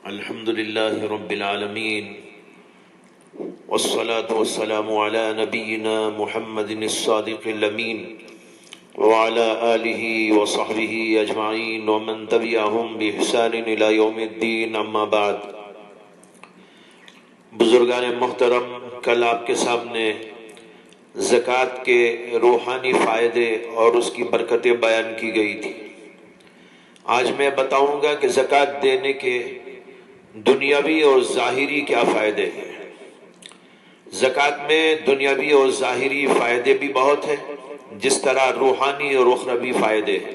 الحمد لله رب العالمين والصلاة والسلام على نبينا محمد الصادق الأمين وعلى آله وصحبه أجمعين ومن تبعهم بإحسان إلى يوم الدين أما بعد. بزرگان محترم، کل آپ کے سامنے زکوٰۃ کے روحانی فائدے اور اس کی برکتیں بیان کی گئی تھی. آج میں بتاؤں گا کہ زکوٰۃ دینے کے دنیاوی اور ظاہری کیا فائدے ہیں. زکوٰۃ میں دنیاوی اور ظاہری فائدے بھی بہت ہیں، جس طرح روحانی اور اخروی فائدے ہیں.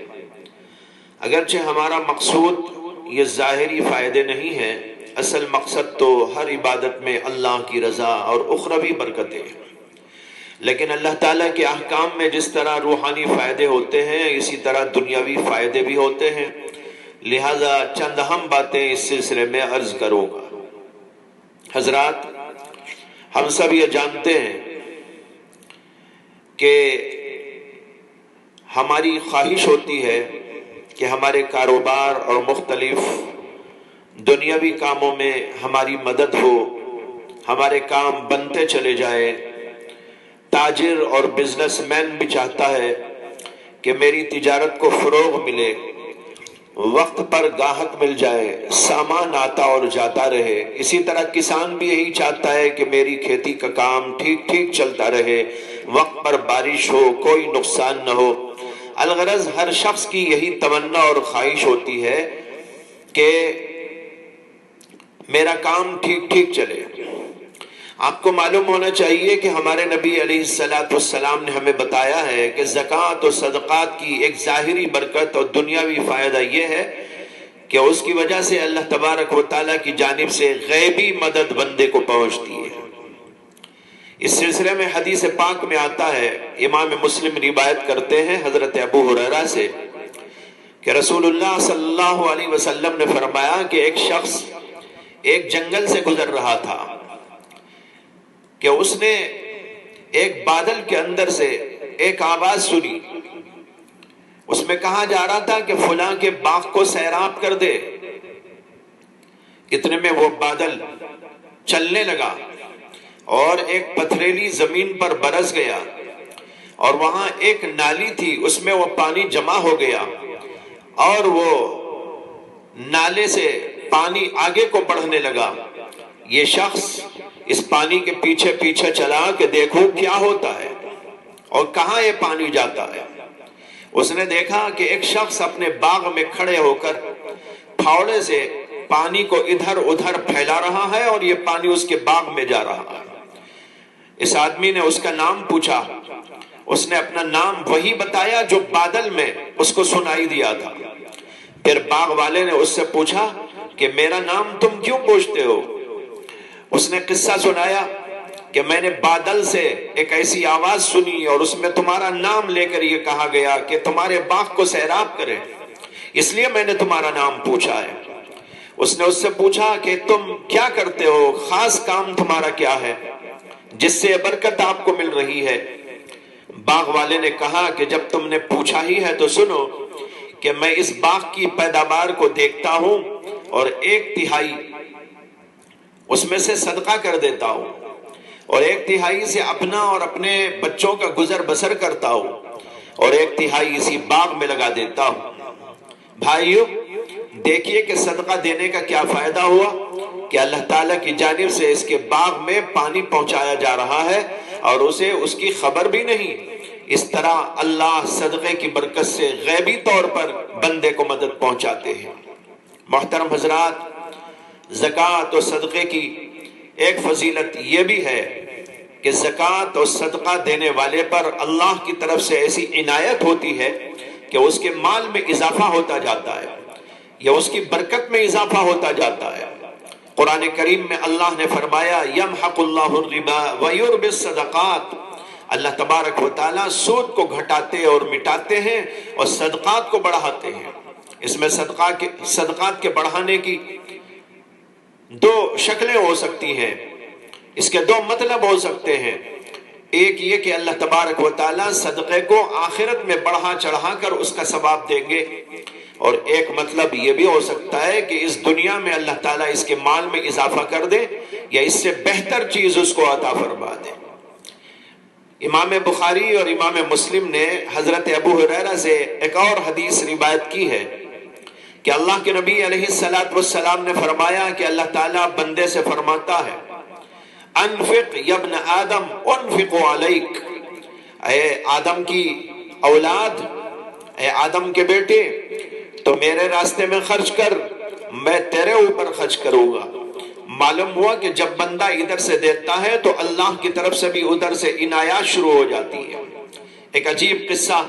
اگرچہ ہمارا مقصود یہ ظاہری فائدے نہیں ہیں، اصل مقصد تو ہر عبادت میں اللہ کی رضا اور اخروی برکتیں ہیں. لیکن اللہ تعالیٰ کے احکام میں جس طرح روحانی فائدے ہوتے ہیں، اسی طرح دنیاوی فائدے بھی ہوتے ہیں. لہذا چند اہم باتیں اس سلسلے میں عرض کروں گا. حضرات، ہم سب یہ جانتے ہیں کہ ہماری خواہش ہوتی ہے کہ ہمارے کاروبار اور مختلف دنیاوی کاموں میں ہماری مدد ہو، ہمارے کام بنتے چلے جائے. تاجر اور بزنس مین بھی چاہتا ہے کہ میری تجارت کو فروغ ملے، وقت پر گاہک مل جائے، سامان آتا اور جاتا رہے. اسی طرح کسان بھی یہی چاہتا ہے کہ میری کھیتی کا کام ٹھیک ٹھیک چلتا رہے، وقت پر بارش ہو، کوئی نقصان نہ ہو. الغرض ہر شخص کی یہی تمنا اور خواہش ہوتی ہے کہ میرا کام ٹھیک ٹھیک چلے. آپ کو معلوم ہونا چاہیے کہ ہمارے نبی علیہ السلام نے ہمیں بتایا ہے کہ زکوٰۃ اور صدقات کی ایک ظاہری برکت اور دنیاوی فائدہ یہ ہے کہ اس کی وجہ سے اللہ تبارک و تعالیٰ کی جانب سے غیبی مدد بندے کو پہنچتی ہے. اس سلسلے میں حدیث پاک میں آتا ہے، امام مسلم روایت کرتے ہیں حضرت ابو ہریرہ سے، کہ رسول اللہ صلی اللہ علیہ وسلم نے فرمایا کہ ایک شخص ایک جنگل سے گزر رہا تھا کہ اس نے ایک بادل کے اندر سے ایک آواز سنی. اس میں کہا جا رہا تھا کہ فلاں کے باغ کو سیراب کر دے. اتنے میں وہ بادل چلنے لگا اور ایک پتھریلی زمین پر برس گیا، اور وہاں ایک نالی تھی، اس میں وہ پانی جمع ہو گیا، اور وہ نالے سے پانی آگے کو بڑھنے لگا. یہ شخص اس پانی کے پیچھے پیچھے چلا کہ دیکھو کیا ہوتا ہے اور کہاں یہ پانی جاتا ہے. اس نے دیکھا کہ ایک شخص اپنے باغ میں کھڑے ہو کر پھاوڑے سے پانی کو ادھر ادھر پھیلا رہا ہے اور یہ پانی اس کے باغ میں جا رہا ہے. اس آدمی نے اس کا نام پوچھا. اس نے اپنا نام وہی بتایا جو بادل میں اس کو سنائی دیا تھا. پھر باغ والے نے اس سے پوچھا کہ میرا نام تم کیوں پوچھتے ہو؟ اس نے قصہ سنایا کہ میں نے بادل سے ایک ایسی آواز سنی اور اس میں تمہارا نام لے کر یہ کہا گیا کہ تمہارے باغ کو سیراب کرے، اس لیے میں نے تمہارا نام پوچھا ہے. اس نے اس سے پوچھا کہ تم کیا کرتے ہو، خاص کام تمہارا کیا ہے جس سے برکت آپ کو مل رہی ہے؟ باغ والے نے کہا کہ جب تم نے پوچھا ہی ہے تو سنو کہ میں اس باغ کی پیداوار کو دیکھتا ہوں اور 1/3 اس میں سے صدقہ کر دیتا ہوں، اور 1/3 سے اپنا اور اپنے بچوں کا گزر بسر کرتا ہوں، اور 1/3 اسی باغ میں لگا دیتا ہوں. بھائیو، دیکھیے کہ صدقہ دینے کا کیا فائدہ ہوا کہ اللہ تعالیٰ کی جانب سے اس کے باغ میں پانی پہنچایا جا رہا ہے اور اسے اس کی خبر بھی نہیں. اس طرح اللہ صدقے کی برکت سے غیبی طور پر بندے کو مدد پہنچاتے ہیں. محترم حضرات، زکوٰۃ اور صدقے کی ایک فضیلت یہ بھی ہے کہ زکوٰۃ اور صدقہ دینے والے پر اللہ کی طرف سے ایسی عنایت ہوتی ہے کہ اس کے مال میں اضافہ ہوتا جاتا ہے یا اس کی برکت میں اضافہ ہوتا جاتا ہے. قرآن کریم میں اللہ نے فرمایا یمحق اللہ الربا ویربی الصدقات. اللہ تبارک و تعالیٰ سود کو گھٹاتے اور مٹاتے ہیں اور صدقات کو بڑھاتے ہیں. اس میں صدقات کے بڑھانے کی 2 شکلیں ہو سکتی ہیں، اس کے 2 مطلب ہو سکتے ہیں. ایک یہ کہ اللہ تبارک و تعالیٰ صدقے کو آخرت میں بڑھا چڑھا کر اس کا ثواب دیں گے. اور ایک مطلب یہ بھی ہو سکتا ہے کہ اس دنیا میں اللہ تعالیٰ اس کے مال میں اضافہ کر دے یا اس سے بہتر چیز اس کو عطا فرما دے۔ امام بخاری اور امام مسلم نے حضرت ابو ہریرہ سے ایک اور حدیث روایت کی ہے کہ اللہ کے نبی علیہ السلام نے فرمایا کہ اللہ تعالیٰ بندے سے فرماتا ہے انفق یا ابن آدم انفق علیک، اے آدم کی اولاد، اے آدم کے بیٹے، تو میرے راستے میں خرچ کر، میں تیرے اوپر خرچ کروں گا۔ معلوم ہوا کہ جب بندہ ادھر سے دیتا ہے تو اللہ کی طرف سے بھی ادھر سے عنایات شروع ہو جاتی ہے۔ ایک عجیب قصہ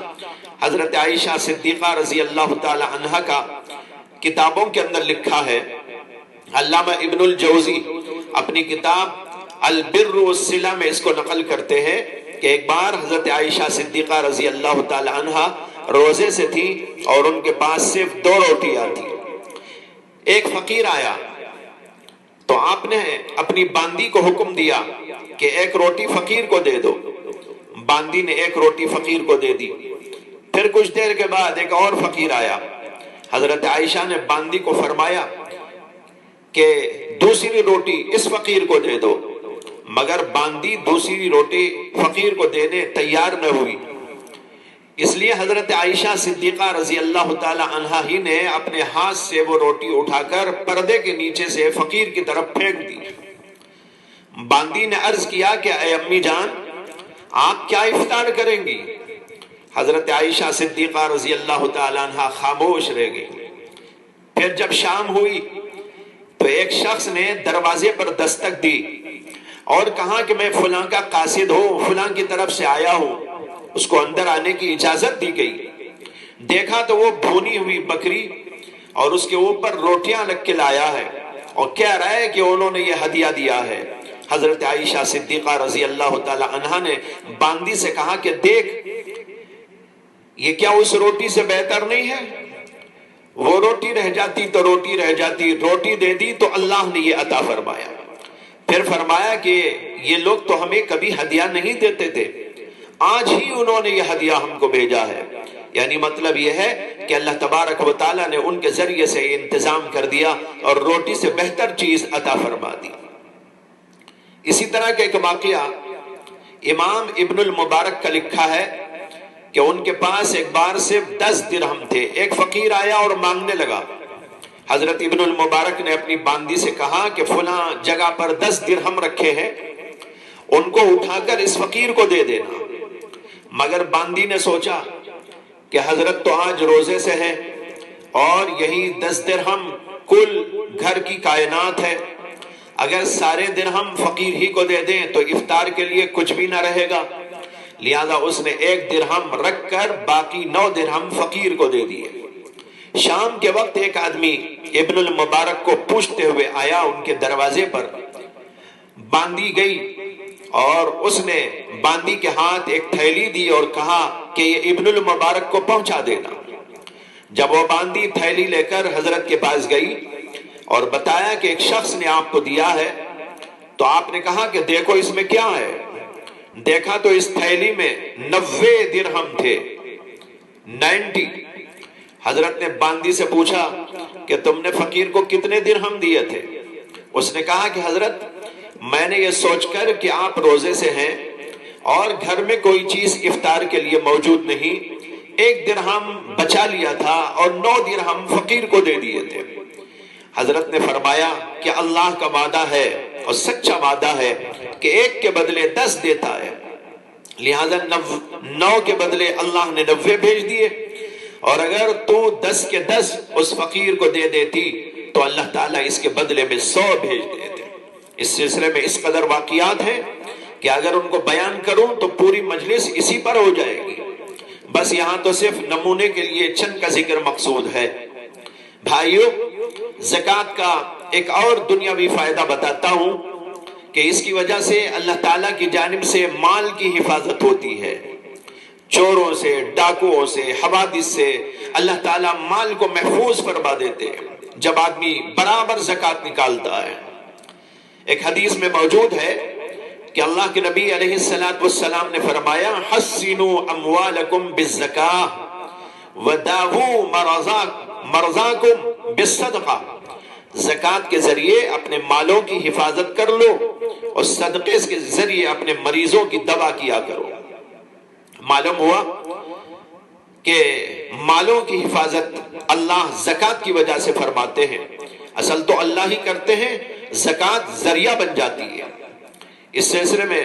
حضرت عائشہ صدیقہ رضی اللہ تعالی عنہ کا کتابوں کے اندر لکھا ہے۔ علامہ ابن الجوزی اپنی کتاب البر والصلہ میں اس کو نقل کرتے ہیں کہ ایک بار حضرت عائشہ صدیقہ رضی اللہ تعالی عنہ روزے سے تھی اور ان کے پاس صرف 2 روٹیاں تھی۔ ایک فقیر آیا تو آپ نے اپنی باندی کو حکم دیا کہ 1 روٹی فقیر کو دے دو۔ باندی نے 1 روٹی فقیر کو دے دی۔ پھر کچھ دیر کے بعد ایک اور فقیر آیا۔ حضرت عائشہ نے باندی کو فرمایا کہ دوسری روٹی اس فقیر کو دے دو، مگر باندی دوسری روٹی فقیر کو دینے تیار نہ ہوئی۔ اس لیے حضرت عائشہ صدیقہ رضی اللہ تعالی عنہا ہی نے اپنے ہاتھ سے وہ روٹی اٹھا کر پردے کے نیچے سے فقیر کی طرف پھینک دی۔ باندی نے عرض کیا کہ اے امی جان، آپ کیا افطار کریں گی؟ حضرت عائشہ صدیقہ رضی اللہ تعالی عنہا خاموش رہ گئی۔ پھر جب شام ہوئی تو ایک شخص نے دروازے پر دستک دی اور کہا کہ میں فلاں کا قاصد ہوں، فلاں کی طرف سے آیا ہوں۔ اس کو اندر آنے کی اجازت دی گئی۔ دیکھا تو وہ بھونی ہوئی بکری اور اس کے اوپر روٹیاں رکھ کے لایا ہے اور کہہ رہا ہے کہ انہوں نے یہ ہدیہ دیا ہے۔ حضرت عائشہ صدیقہ رضی اللہ تعالی عنہا نے باندی سے کہا کہ دیکھ، یہ کیا اس روٹی سے بہتر نہیں ہے؟ وہ روٹی رہ جاتی تو روٹی رہ جاتی، روٹی دے دی تو اللہ نے یہ عطا فرمایا۔ پھر فرمایا کہ یہ لوگ تو ہمیں کبھی ہدیہ نہیں دیتے تھے، آج ہی انہوں نے یہ ہدیہ ہم کو بھیجا ہے۔ یعنی مطلب یہ ہے کہ اللہ تبارک و تعالیٰ نے ان کے ذریعے سے انتظام کر دیا اور روٹی سے بہتر چیز عطا فرما دی۔ اسی طرح کا ایک واقعہ امام ابن المبارک کا لکھا ہے کہ ان کے پاس ایک بار صرف 10 درہم تھے۔ ایک فقیر آیا اور مانگنے لگا۔ حضرت ابن المبارک نے اپنی باندی سے کہا کہ فلاں جگہ پر 10 درہم رکھے ہیں، ان کو اٹھا کر اس فقیر کو دے دینا۔ مگر باندی نے سوچا کہ حضرت تو آج روزے سے ہے اور یہی 10 درہم کل گھر کی کائنات ہے، اگر سارے درہم فقیر ہی کو دے دیں تو افطار کے لیے کچھ بھی نہ رہے گا۔ لہذا اس نے 1 درہم رکھ کر باقی 9 درہم فقیر کو دے دیے۔ شام کے وقت ایک آدمی ابن المبارک کو پوچھتے ہوئے آیا ان کے دروازے پر۔ باندی گئی اور اس نے باندی کے ہاتھ ایک تھیلی دی اور کہا کہ یہ ابن المبارک کو پہنچا دینا۔ جب وہ باندی تھیلی لے کر حضرت کے پاس گئی اور بتایا کہ ایک شخص نے آپ کو دیا ہے، تو آپ نے کہا کہ دیکھو اس میں کیا ہے۔ دیکھا تو اس تھیلی میں 90 درہم تھے، 90۔ حضرت نے باندی سے پوچھا کہ تم نے فقیر کو کتنے درہم دیے تھے؟ اس نے کہا کہ حضرت میں نے یہ سوچ کر کہ آپ روزے سے ہیں اور گھر میں کوئی چیز افطار کے لیے موجود نہیں، 1 درہم بچا لیا تھا اور 9 درہم فقیر کو دے دیے تھے۔ حضرت نے فرمایا کہ اللہ کا وعدہ ہے اور سچا وعدہ ہے کہ 1 کے بدلے 10 دیتا ہے، لہذا 9 کے بدلے اللہ نے 90 بھیج دیے، اور اگر تو 10 کے 10 اس فقیر کو دے دیتی تو اللہ تعالیٰ اس کے بدلے میں 100 بھیج دیتے۔ اس سلسلے میں اس قدر واقعات ہیں کہ اگر ان کو بیان کروں تو پوری مجلس اسی پر ہو جائے گی، بس یہاں تو صرف نمونے کے لیے چند کا ذکر مقصود ہے۔ بھائیو، زکوٰۃ کا ایک اور دنیاوی فائدہ بتاتا ہوں کہ اس کی وجہ سے اللہ تعالیٰ کی جانب سے مال کی حفاظت ہوتی ہے، چوروں سے، ڈاکوؤں سے، حوادث سے اللہ تعالیٰ مال کو محفوظ فرما دیتے ہیں جب آدمی برابر زکوٰۃ نکالتا ہے۔ ایک حدیث میں موجود ہے کہ اللہ کے نبی علیہ السلام نے فرمایا حسنوا اموالکم بالزکاۃ وداووا مرضاکم بالصدقہ، زکوٰۃ کے ذریعے اپنے مالوں کی حفاظت کر لو اور صدقے کے ذریعے اپنے مریضوں کی دوا کیا کرو۔ معلوم ہوا کہ مالوں کی حفاظت اللہ زکوٰۃ کی وجہ سے فرماتے ہیں، اصل تو اللہ ہی کرتے ہیں، زکوٰۃ ذریعہ بن جاتی ہے۔ اس سلسلے میں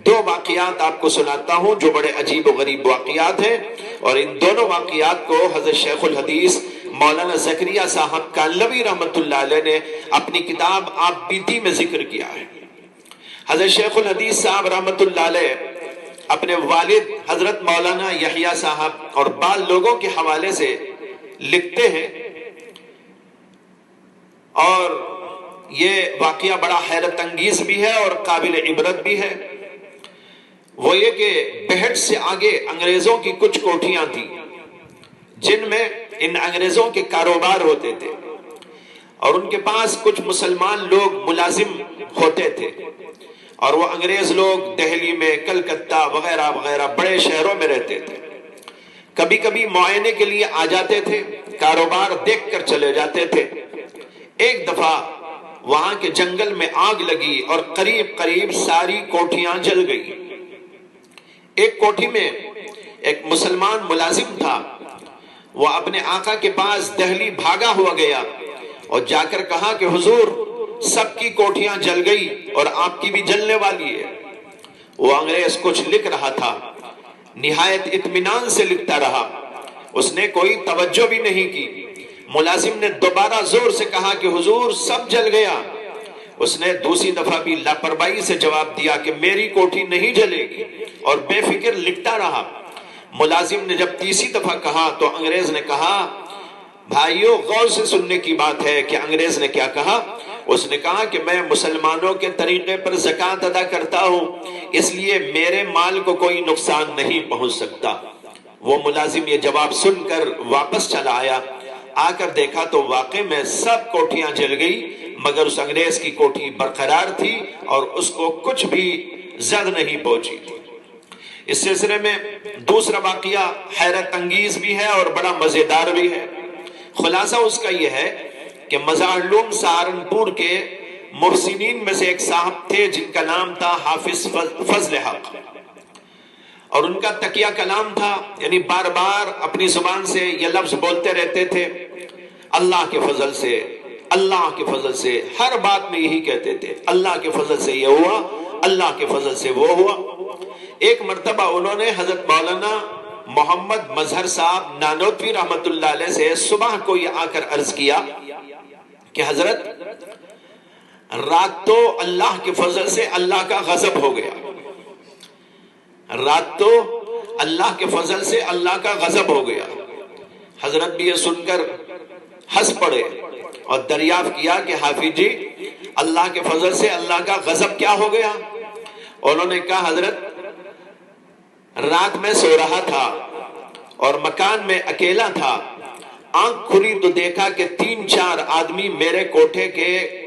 دو واقعات آپ کو سناتا ہوں جو بڑے عجیب و غریب واقعات ہیں، اور ان دونوں واقعات کو حضرت شیخ الحدیث مولانا زکریا صاحب کانلوی رحمۃ اللہ علیہ نے اپنی کتاب آپ بیتی میں ذکر کیا ہے۔ حضرت شیخ الحدیث صاحب رحمۃ اللہ علیہ اپنے والد حضرت مولانا یحییٰ صاحب اور بعض لوگوں کے حوالے سے لکھتے ہیں، اور یہ واقعہ بڑا حیرت انگیز بھی ہے اور قابل عبرت بھی ہے۔ وہ یہ کہ بہٹ سے آگے انگریزوں کی کچھ کوٹھیاں تھیں جن میں ان انگریزوں کے کاروبار ہوتے تھے، اور ان کے پاس کچھ مسلمان لوگ ملازم ہوتے تھے، اور وہ انگریز لوگ دہلی میں، کلکتہ وغیرہ وغیرہ بڑے شہروں میں رہتے تھے۔ کبھی کبھی معائنے کے لیے آ جاتے تھے، کاروبار دیکھ کر چلے جاتے تھے۔ ایک دفعہ وہاں کے جنگل میں آگ لگی اور قریب قریب ساری کوٹھیاں جل گئی۔ ایک کوٹھی میں ایک مسلمان ملازم تھا، وہ اپنے آقا کے پاس دہلی بھاگا ہوا گیا اور جا کر کہا کہ حضور سب کی کوٹھیاں جل گئی اور آپ کی بھی جلنے والی ہے۔ وہ انگریز کچھ لکھ رہا تھا، نہایت اطمینان سے لکھتا رہا، اس نے کوئی توجہ بھی نہیں کی۔ ملازم نے دوبارہ زور سے کہا کہ حضور سب جل گیا۔ اس نے دوسری دفعہ بھی لاپرواہی سے جواب دیا کہ میری کوٹھی نہیں جلے گی، اور بے فکر لکھتا رہا۔ ملازم نے جب تیسری دفعہ کہا تو انگریز نے کہا، بھائیو غور سے سننے کی بات ہے کہ انگریز نے کیا کہا۔ اس نے کہا کہ میں مسلمانوں کے طریقے پر زکوٰۃ ادا کرتا ہوں، اس لیے میرے مال کو کوئی نقصان نہیں پہنچ سکتا۔ وہ ملازم یہ جواب سن کر واپس چلا آیا، آ کر دیکھا تو واقع میں سب کوٹھیاں جل گئی، مگر اس انگریز کی کوٹھی برقرار تھی اور اس کو کچھ بھی زد نہیں پہنچی۔ اس سلسلے میں دوسرا واقعہ حیرت انگیز بھی ہے اور بڑا مزیدار بھی ہے۔ خلاصہ اس کا یہ ہے کہ مزارلوم سہارنپور کے محسنین میں سے ایک صاحب تھے جن کا نام تھا حافظ فضل حق، اور ان کا تکیہ کلام تھا، یعنی بار بار اپنی زبان سے یہ لفظ بولتے رہتے تھے، اللہ کے فضل سے، اللہ کے فضل سے، ہر بات میں یہی کہتے تھے، اللہ کے فضل سے یہ ہوا، اللہ کے فضل سے وہ ہوا۔ ایک مرتبہ انہوں نے حضرت مولانا محمد مظہر صاحب نانوتوی رحمت اللہ علیہ سے صبح کو یہ آ کر عرض کیا کہ حضرت رات تو اللہ کے فضل سے اللہ کا غضب ہو گیا، رات تو اللہ کے فضل سے اللہ کا غضب ہو گیا۔ حضرت بھی یہ سن کر ہنس پڑے اور دریافت کیا کہ حافظ جی اللہ کے فضل سے اللہ کا غضب کیا ہو گیا؟ انہوں نے کہا حضرت رات میں سو رہا تھا اور مکان میں اکیلا تھا، آنکھ کھلی تو دیکھا کہ 3-4 آدمی میرے کوٹھے کے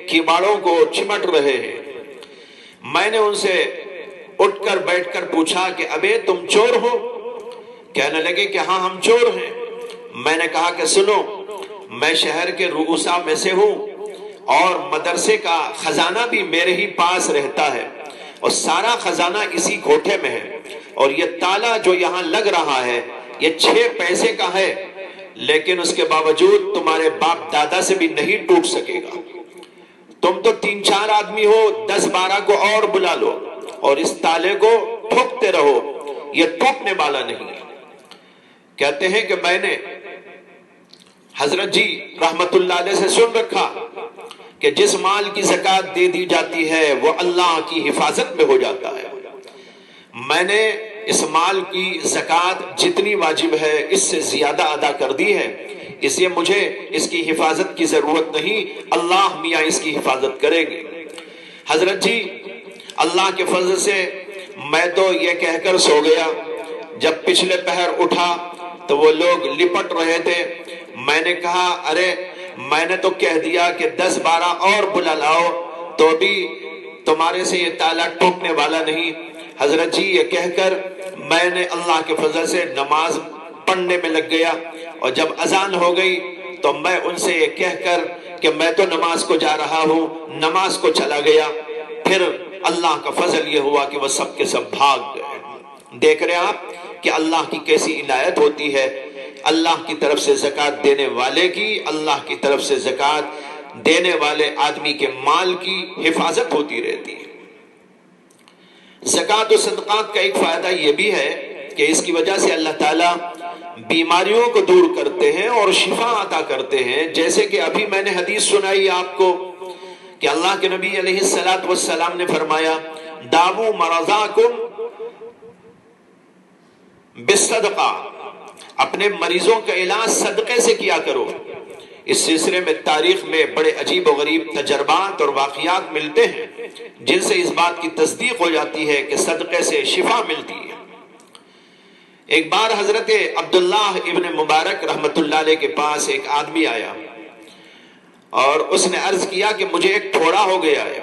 کیباڑوں کو چمٹ رہے ہیں۔ میں نے ان سے اٹھ کر بیٹھ کر پوچھا کہ ابے تم چور ہو؟ کہنے لگے کہ ہاں ہم چور ہیں۔ میں نے کہا کہ سنو، میں شہر کے رؤسا میں سے ہوں اور مدرسے کا خزانہ بھی میرے ہی پاس رہتا ہے، اور سارا خزانہ اسی کوٹھے میں ہے، اور یہ تالا جو یہاں لگ رہا ہے یہ 6 پیسے کا ہے، لیکن اس کے باوجود تمہارے باپ دادا سے بھی نہیں ٹوٹ سکے گا۔ تم تو 3-4 آدمی ہو، 10-12 کو اور بلا لو اور اس تالے کو ٹھوکتے رہو، یہ ٹوٹنے والا نہیں ہے۔ کہتے ہیں کہ میں نے حضرت جی رحمت اللہ علیہ سے سن رکھا کہ جس مال کی زکوٰۃ دے دی جاتی ہے وہ اللہ کی حفاظت میں ہو جاتا ہے۔ میں نے اس مال کی زکوٰۃ جتنی واجب ہے اس سے زیادہ ادا کر دی ہے، اس لیے مجھے اس کی حفاظت کی ضرورت نہیں، اللہ میاں اس کی حفاظت کریں گے۔ حضرت جی اللہ کے فضل سے میں تو یہ کہہ کر سو گیا، جب پچھلے پہر اٹھا تو وہ لوگ لپٹ رہے تھے۔ میں نے کہا ارے میں نے تو کہہ دیا کہ 10-12 اور بلا لاؤ تو بھی تمہارے سے یہ تالا ٹوٹنے والا نہیں۔ حضرت جی یہ کہہ کر میں نے اللہ کے فضل سے نماز پڑھنے میں لگ گیا، اور جب اذان ہو گئی تو میں ان سے یہ کہہ کر کہ میں تو نماز کو جا رہا ہوں، نماز کو چلا گیا، پھر اللہ کا فضل یہ ہوا کہ وہ سب کے سب بھاگ گئے۔ دیکھ رہے آپ کہ اللہ کی کیسی عنایت ہوتی ہے، اللہ کی طرف سے زکوٰۃ دینے والے کی، اللہ کی طرف سے زکوٰۃ دینے والے آدمی کے مال کی حفاظت ہوتی رہتی ہے۔ زکوٰۃ و صدقات کا ایک فائدہ یہ بھی ہے کہ اس کی وجہ سے اللہ تعالیٰ بیماریوں کو دور کرتے ہیں اور شفا عطا کرتے ہیں۔ جیسے کہ ابھی میں نے حدیث سنائی آپ کو کہ اللہ کے نبی علیہ السلام نے فرمایا داوو مرضاکم بالصدقہ، اپنے مریضوں کا علاج صدقے سے کیا کرو۔ اس سلسلے میں تاریخ میں بڑے عجیب و غریب تجربات اور واقعات ملتے ہیں جن سے اس بات کی تصدیق ہو جاتی ہے کہ صدقے سے شفا ملتی ہے۔ ایک بار حضرت عبداللہ ابن مبارک رحمت اللہ علیہ کے پاس ایک آدمی آیا اور اس نے عرض کیا کہ مجھے ایک پھوڑا ہو گیا ہے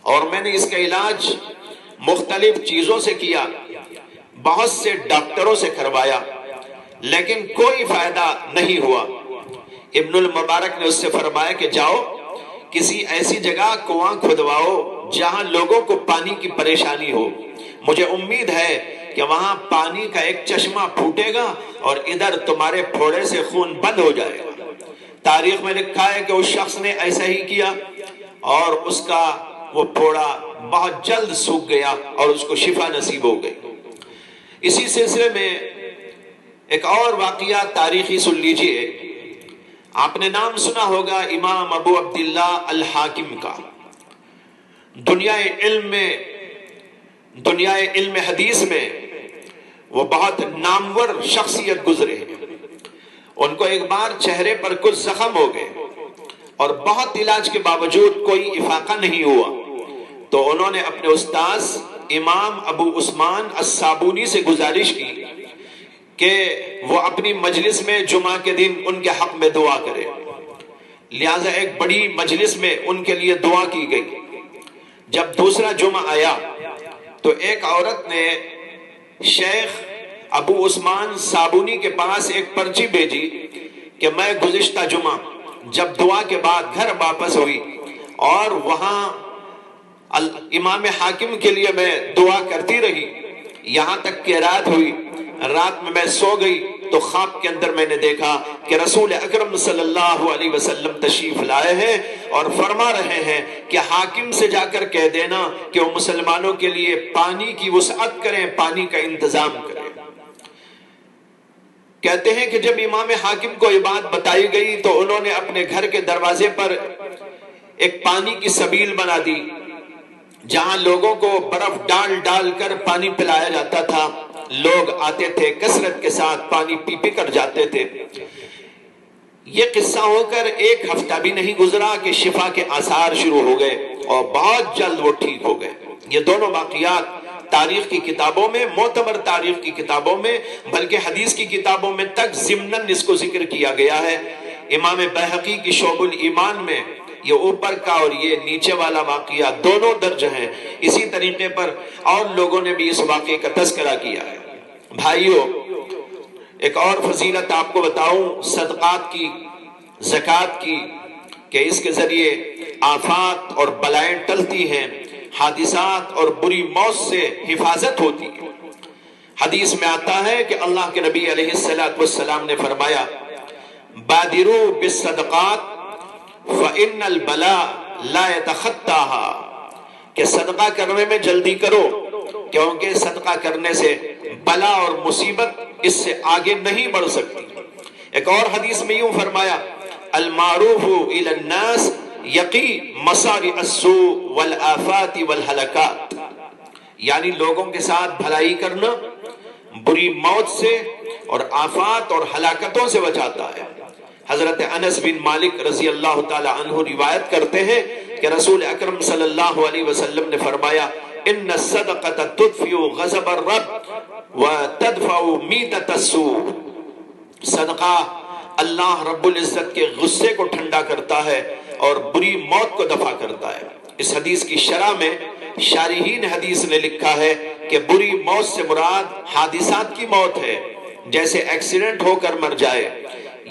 اور میں نے اس کا علاج مختلف چیزوں سے کیا، بہت سے ڈاکٹروں سے کروایا، لیکن کوئی فائدہ نہیں ہوا۔ ابن المبارک نے اس سے فرمایا کہ جاؤ کسی ایسی جگہ کنواں کھدواؤ جہاں لوگوں کو پانی کی پریشانی ہو، مجھے امید ہے کہ وہاں پانی کا ایک چشمہ پھوٹے گا اور ادھر تمہارے پھوڑے سے خون بند ہو جائے گا۔ تاریخ میں لکھا ہے کہ اس شخص نے ایسا ہی کیا اور اس کا وہ پھوڑا بہت جلد سوکھ گیا اور اس کو شفا نصیب ہو گئی۔ اسی سلسلے میں ایک اور واقعہ تاریخی سن لیجئے۔ آپ نے نام سنا ہوگا امام ابو عبداللہ الحاکم کا۔ دنیا علم حدیث میں وہ بہت نامور شخصیت گزرے ہیں۔ ان کو ایک بار چہرے پر کچھ زخم ہو گئے اور بہت علاج کے باوجود کوئی افاقہ نہیں ہوا، تو انہوں نے اپنے استاذ امام ابو عثمان الصابونی سے گزارش کی کہ وہ اپنی مجلس میں جمعہ کے دن ان کے حق میں دعا کرے۔ لہٰذا ایک بڑی مجلس میں ان کے لیے دعا کی گئی۔ جب دوسرا جمعہ آیا تو ایک عورت نے شیخ ابو عثمان صابونی کے پاس ایک پرچی بھیجی کہ میں گزشتہ جمعہ جب دعا کے بعد گھر واپس ہوئی اور وہاں امام حاکم کے لیے میں دعا کرتی رہی یہاں تک کہ رات ہوئی، رات میں سو گئی تو خواب کے اندر میں نے دیکھا کہ رسول اکرم صلی اللہ علیہ وسلم تشریف لائے ہیں اور فرما رہے ہیں کہ حاکم سے جا کر کہہ دینا کہ وہ مسلمانوں کے لیے پانی کی وسعت کریں، پانی کا انتظام کریں۔ کہتے ہیں کہ جب امام حاکم کو یہ بات بتائی گئی تو انہوں نے اپنے گھر کے دروازے پر ایک پانی کی سبیل بنا دی جہاں لوگوں کو برف ڈال ڈال کر پانی پلایا جاتا تھا۔ لوگ آتے تھے، کثرت کے ساتھ پانی پی پی کر جاتے تھے۔ یہ قصہ ہو کر ایک ہفتہ بھی نہیں گزرا کہ شفا کے آثار شروع ہو گئے اور بہت جلد وہ ٹھیک ہو گئے۔ یہ دونوں واقعات تاریخ کی کتابوں میں، معتبر تاریخ کی کتابوں میں، بلکہ حدیث کی کتابوں میں تک ضمناً اس کو ذکر کیا گیا ہے۔ امام بہقی کی شعب الایمان میں یہ اوپر کا اور یہ نیچے والا واقعہ دونوں درج ہیں۔ اسی طریقے پر اور لوگوں نے بھی اس واقعے کا تذکرہ کیا ہے۔ بھائیو، ایک اور فضیلت آپ کو بتاؤں صدقات کی، زکوٰۃ کی، کہ اس کے ذریعے آفات اور بلائیں ٹلتی ہیں، حادثات اور بری موت سے حفاظت ہوتی ہے۔ حدیث میں آتا ہے کہ اللہ کے نبی علیہ السلام نے فرمایا بادروا بالصدقات فإن البلاء لا يتخطاها، کہ صدقہ کرنے میں جلدی کرو کیونکہ صدقہ کرنے سے بلا اور مصیبت اس سے آگے نہیں بڑھ سکتی۔ ایک اور حدیث میں یوں فرمایا المعروف إلى الناس یقی مصارع السوء والآفات والہلکات، یعنی لوگوں کے ساتھ بھلائی کرنا بری موت سے اور آفات اور ہلاکتوں سے بچاتا ہے۔ حضرت انس بن مالک رضی اللہ تعالی عنہ روایت کرتے ہیں کہ رسول اکرم صلی اللہ علیہ وسلم نے فرمایا ان الصدقۃ تطفئ غضب الرب وتدفع میتۃ السوء، صدقہ اللہ رب العزت کے غصے کو ٹھنڈا کرتا ہے اور بری موت کو دفع کرتا ہے۔ اس حدیث کی شرح میں شارحین حدیث نے لکھا ہے کہ بری موت سے مراد حادثات کی موت ہے، جیسے ایکسیڈنٹ ہو کر مر جائے،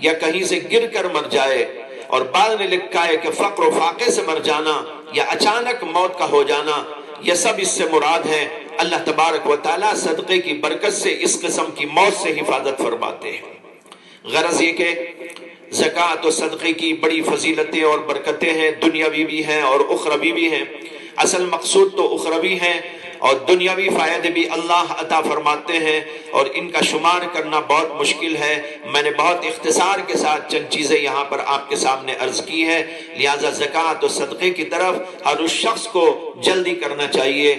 یا کہیں سے گر کر مر جائے، اور بعض نے لکھا ہے کہ فقر و فاقے سے مر جانا یا اچانک موت کا ہو جانا، یہ سب اس سے مراد ہے۔ اللہ تبارک و تعالیٰ صدقے کی برکت سے اس قسم کی موت سے حفاظت فرماتے ہیں۔ غرض یہ کہ زکوٰۃ و صدقے کی بڑی فضیلتیں اور برکتیں ہیں، دنیاوی بھی ہیں اور اخروی بھی ہیں۔ اصل مقصود تو اخروی ہیں، اور دنیاوی فائدے بھی اللہ عطا فرماتے ہیں، اور ان کا شمار کرنا بہت مشکل ہے۔ میں نے بہت اختصار کے ساتھ چند چیزیں یہاں پر آپ کے سامنے عرض کی ہے، لہٰذا زکوٰۃ و صدقے کی طرف ہر اس شخص کو جلدی کرنا چاہیے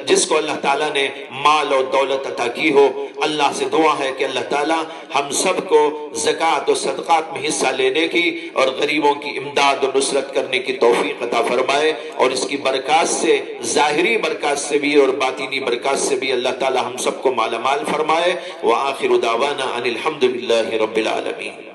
جس کو اللہ تعالیٰ نے مال اور دولت عطا کی ہو۔ اللہ سے دعا ہے کہ اللہ تعالیٰ ہم سب کو زکوٰۃ و صدقات میں حصہ لینے کی اور غریبوں کی امداد و نصرت کرنے کی توفیق عطا فرمائے، اور اس کی برکات سے، ظاہری برکات سے بھی اور باطنی برکات سے بھی اللہ تعالیٰ ہم سب کو مالا مال فرمائے۔ وآخر دعوانا ان الحمد للہ رب العالمین۔